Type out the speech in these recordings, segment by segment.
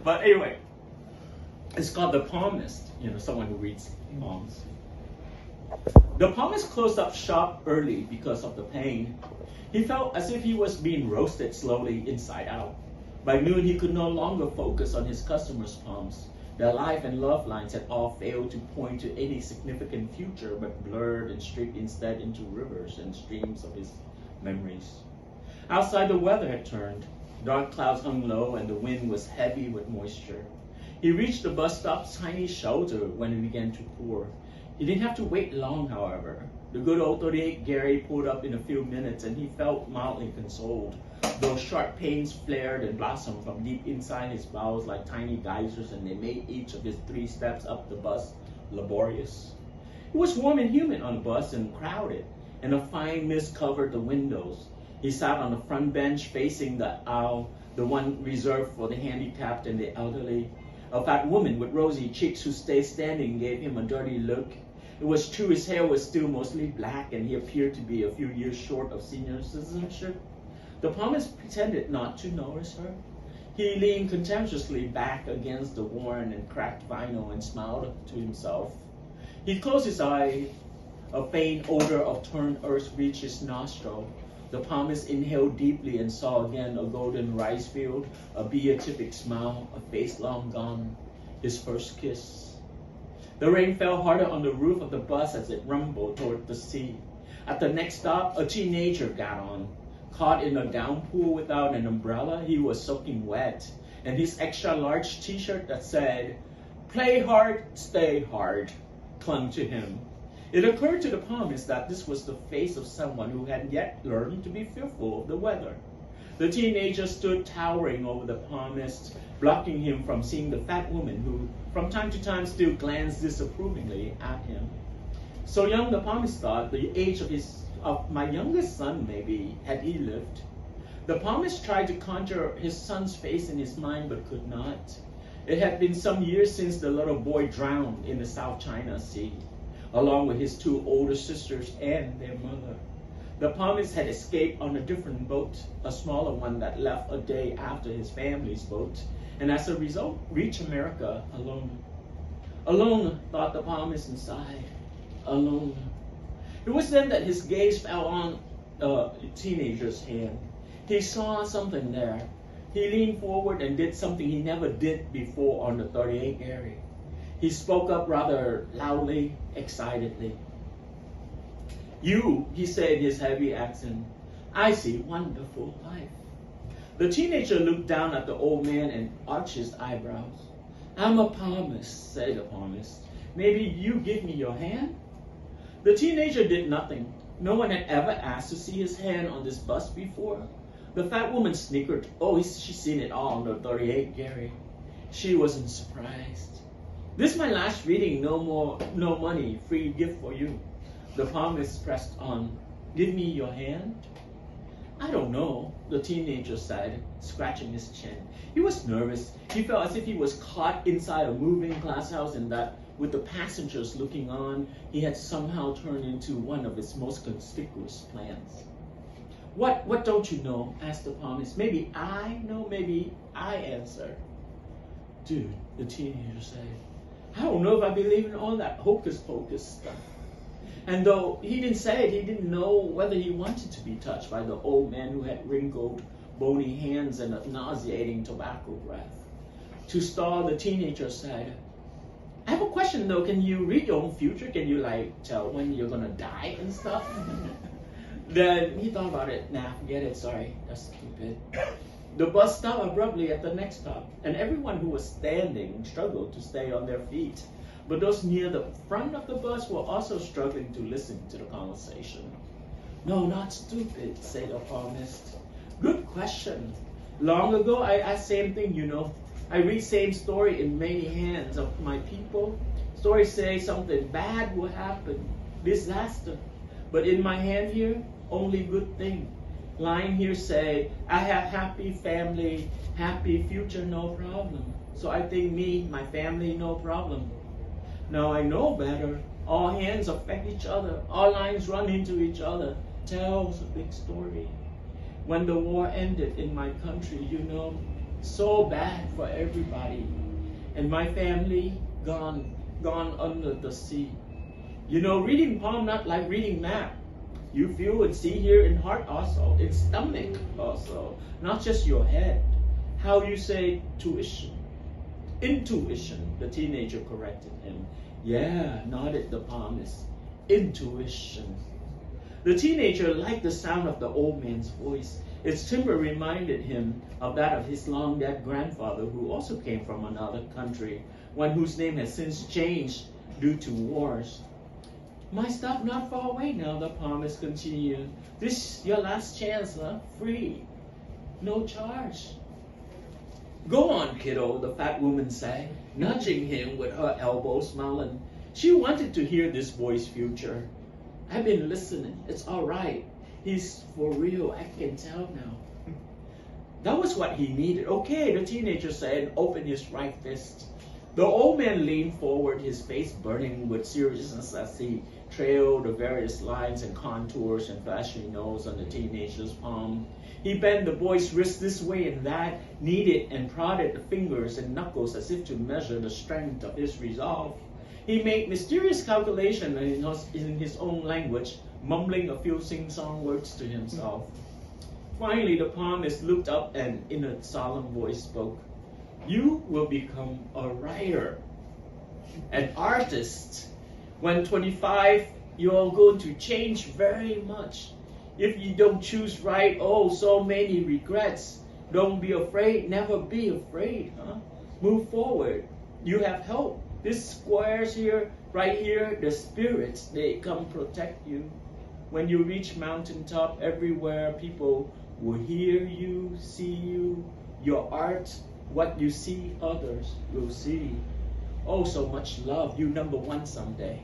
But anyway, it's called The Palmist, someone who reads palms. The palmist closed up shop early because of the pain. He felt as if he was being roasted slowly inside out. By noon, he could no longer focus on his customers' palms. Their life and love lines had all failed to point to any significant future, but blurred and streaked instead into rivers and streams of his memories. Outside, the weather had turned. Dark clouds hung low, and the wind was heavy with moisture. He reached the bus stop's tiny shelter when it began to pour. He didn't have to wait long, however. The good old 38 Gary pulled up in a few minutes, and he felt mildly consoled. Those sharp pains flared and blossomed from deep inside his bowels like tiny geysers, and they made each of his 3 steps up the bus laborious. It was warm and humid on the bus and crowded, and a fine mist covered the windows. He sat on the front bench facing the aisle, the one reserved for the handicapped and the elderly. A fat woman with rosy cheeks who stayed standing gave him a dirty look. It was true his hair was still mostly black, and he appeared to be a few years short of senior citizenship. The palmist pretended not to notice her. He leaned contemptuously back against the worn and cracked vinyl and smiled to himself. He closed his eyes. A faint odor of turned earth reached his nostril. The palmist inhaled deeply and saw again a golden rice field, a beatific smile, a face long gone, his first kiss. The rain fell harder on the roof of the bus as it rumbled toward the sea. At the next stop, a teenager got on. Caught in a downpour without an umbrella, he was soaking wet, and his extra-large t-shirt that said, "Play hard, stay hard," clung to him. It occurred to the palmist that this was the face of someone who had yet learned to be fearful of the weather. The teenager stood towering over the palmist, blocking him from seeing the fat woman who, from time to time, still glanced disapprovingly at him. So young, the palmist thought, the age of my youngest son, maybe, had he lived. The palmist tried to conjure his son's face in his mind, but could not. It had been some years since the little boy drowned in the South China Sea, along with his 2 older sisters and their mother. The palmist had escaped on a different boat, a smaller one that left a day after his family's boat, and as a result, reached America alone. Alone, thought the palmist inside. Alone. It was then that his gaze fell on the teenager's hand. He saw something there. He leaned forward and did something he never did before on the 38 Gary. He spoke up rather loudly, excitedly. "You," he said in his heavy accent, "I see wonderful life." The teenager looked down at the old man and arched his eyebrows. "I'm a palmist," said the palmist. "Maybe you give me your hand?" The teenager did nothing. No one had ever asked to see his hand on this bus before. The fat woman snickered. Oh, she's seen it all on the 38 Gary. She wasn't surprised. "This is my last reading. No money. Free gift for you." The palmist pressed on. "Give me your hand?" "I don't know," the teenager said, scratching his chin. He was nervous. He felt as if he was caught inside a moving glass house, and that, with the passengers looking on, he had somehow turned into one of its most conspicuous plants. What don't you know?" asked the palmist. "Maybe I know, maybe I answer." "Dude," the teenager said, "I don't know if I believe in all that hocus pocus stuff." And though he didn't say it, he didn't know whether he wanted to be touched by the old man who had wrinkled, bony hands and a nauseating tobacco breath. To stall, the teenager said, "I have a question though. Can you read your own future? Can you tell when you're gonna die and stuff?" Then he thought about it. "Nah, forget it. Sorry, that's stupid." The bus stopped abruptly at the next stop, and everyone who was standing struggled to stay on their feet. But those near the front of the bus were also struggling to listen to the conversation. "No, not stupid," said the palmist. "Good question. Long ago, I asked same thing, I read same story in many hands of my people. Stories say something bad will happen, disaster. But in my hand here, only good thing. Line here say, I have happy family, happy future, no problem. So I think me, my family, no problem. Now I know better. All hands affect each other. All lines run into each other. Tells a big story. When the war ended in my country, So bad for everybody. And my family gone under the sea. You know, reading palm not like reading map. You feel and see here in heart also, in stomach also, not just your head. How you say tuition? Intuition, the teenager corrected him. Yeah, nodded the palmist. Intuition. The teenager liked the sound of the old man's voice. Its timbre reminded him of that of his long-dead grandfather, who also came from another country, one whose name has since changed due to wars. My stop not far away now, the palmist continued. This your last chance, huh? Free. No charge. Go on, kiddo, the fat woman said, nudging him with her elbow, smiling. She wanted to hear this boy's future. I've been listening. It's all right. He's for real. I can tell now. That was what he needed. Okay, the teenager said, and opened his right fist. The old man leaned forward, his face burning with seriousness as he trailed the various lines and contours and flashing nose on the teenager's palm. He bent the boy's wrist this way and that, kneaded and prodded the fingers and knuckles as if to measure the strength of his resolve. He made mysterious calculations in his own language, mumbling a few sing-song words to himself. Finally, the palmist looked up and in a solemn voice spoke. You will become a writer, an artist. When 25, you're going to change very much. If you don't choose right, oh, so many regrets. Don't be afraid, never be afraid, huh? Move forward. You have help. These squares here, right here, the spirits, they come protect you. When you reach mountaintop, everywhere people will hear you, see you, your art, what you see, others will see. Oh, so much love. You number one someday.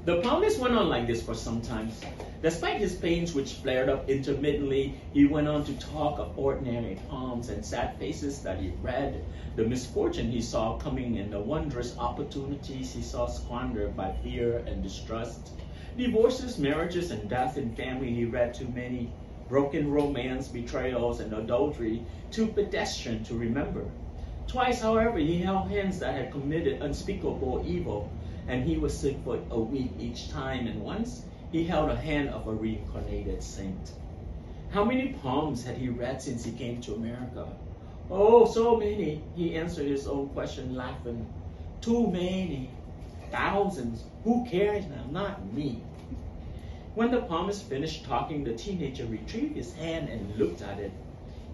The palmist went on like this for some time. Despite his pains, which flared up intermittently, he went on to talk of ordinary palms and sad faces that he read, the misfortune he saw coming and the wondrous opportunities he saw squandered by fear and distrust. Divorces, marriages, and death in family he read too many. Broken romance, betrayals, and adultery, too pedestrian to remember. Twice, however, he held hands that had committed unspeakable evil, and he was sick for a week each time, and once he held a hand of a reincarnated saint. How many palms had he read since he came to America? Oh, so many, he answered his own question, laughing. Too many. Thousands. Who cares now? Not me. When the palmist finished talking, the teenager retrieved his hand and looked at it.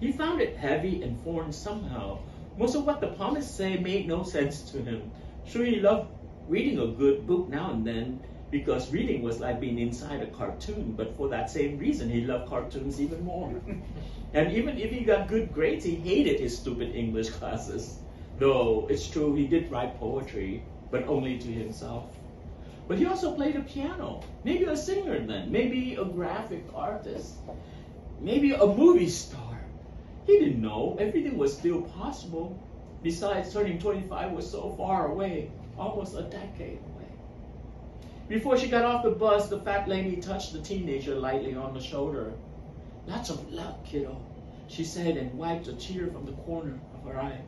He found it heavy and foreign somehow. Most of what the palmist said made no sense to him. Sure, he loved reading a good book now and then, because reading was like being inside a cartoon, but for that same reason, he loved cartoons even more. And even if he got good grades, he hated his stupid English classes. Though it's true, he did write poetry, but only to himself. But he also played the piano. Maybe a singer then, maybe a graphic artist, maybe a movie star. He didn't know. Everything was still possible. Besides, turning 25 was so far away, almost a decade away. Before she got off the bus, the fat lady touched the teenager lightly on the shoulder. Lots of luck, kiddo, she said, and wiped a tear from the corner of her eye.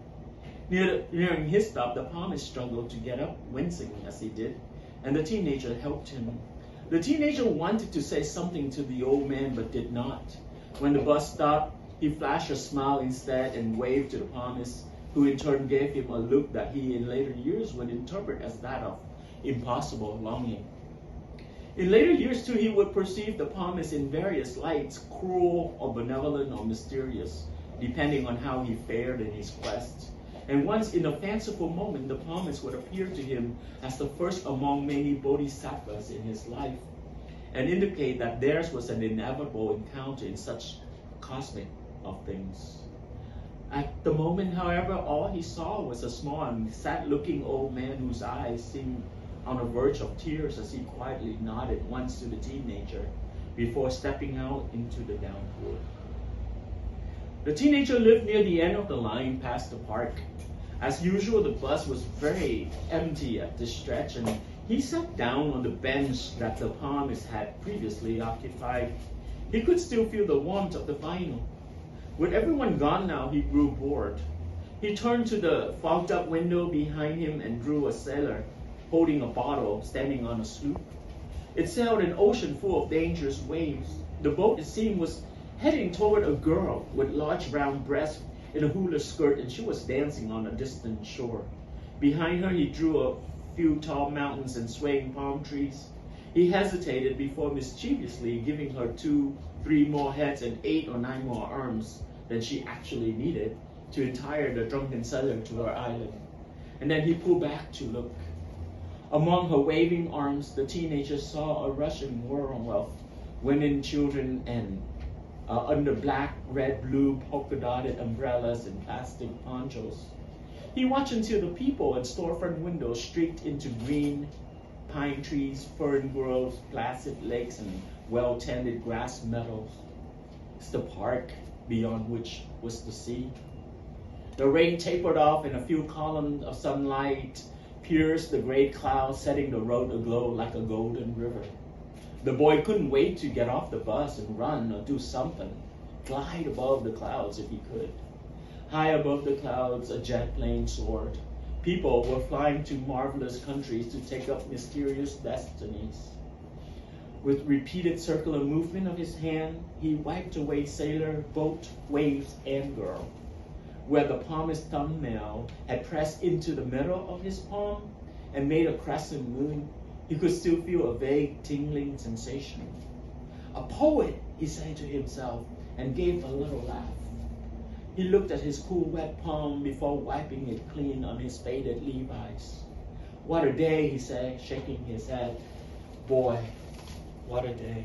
Nearing his stop, the palmist struggled to get up, wincing as he did, and the teenager helped him. The teenager wanted to say something to the old man, but did not. When the bus stopped, he flashed a smile instead and waved to the palmist, who in turn gave him a look that he in later years would interpret as that of impossible longing. In later years, too, he would perceive the palmist in various lights, cruel or benevolent or mysterious, depending on how he fared in his quest. And once in a fanciful moment, the palmist would appear to him as the first among many bodhisattvas in his life, and indicate that theirs was an inevitable encounter in such cosmic of things. At the moment, however, all he saw was a small and sad-looking old man whose eyes seemed on the verge of tears as he quietly nodded once to the teenager before stepping out into the downpour. The teenager lived near the end of the line past the park. As usual, the bus was very empty at this stretch, and he sat down on the bench that the palmist had previously occupied. He could still feel the warmth of the vinyl. With everyone gone now, he grew bored. He turned to the fogged-up window behind him and drew a sailor holding a bottle standing on a sloop. It sailed an ocean full of dangerous waves. The boat, it seemed, was heading toward a girl with large round breasts in a hula skirt, and she was dancing on a distant shore. Behind her, he drew a few tall mountains and swaying palm trees. He hesitated before mischievously giving her 2, 3 more heads and 8 or 9 more arms than she actually needed to entire the drunken sailor to her island. And then he pulled back to look. Among her waving arms, the teenager saw a Russian world of women, children, and under black, red, blue, polka-dotted umbrellas and plastic ponchos. He watched until the people at storefront windows streaked into green pine trees, fern groves, placid lakes, and well-tended grass meadows. It's the park, beyond which was the sea. The rain tapered off, and a few columns of sunlight pierced the gray clouds, setting the road aglow like a golden river. The boy couldn't wait to get off the bus and run or do something, glide above the clouds if he could. High above the clouds, a jet plane soared. People were flying to marvelous countries to take up mysterious destinies. With repeated circular movement of his hand, he wiped away sailor, boat, waves, and girl. Where the palmist thumbnail had pressed into the middle of his palm and made a crescent moon, he could still feel a vague tingling sensation. A poet, he said to himself, and gave a little laugh. He looked at his cool, wet palm before wiping it clean on his faded Levi's. What a day, he said, shaking his head. Boy, what a day.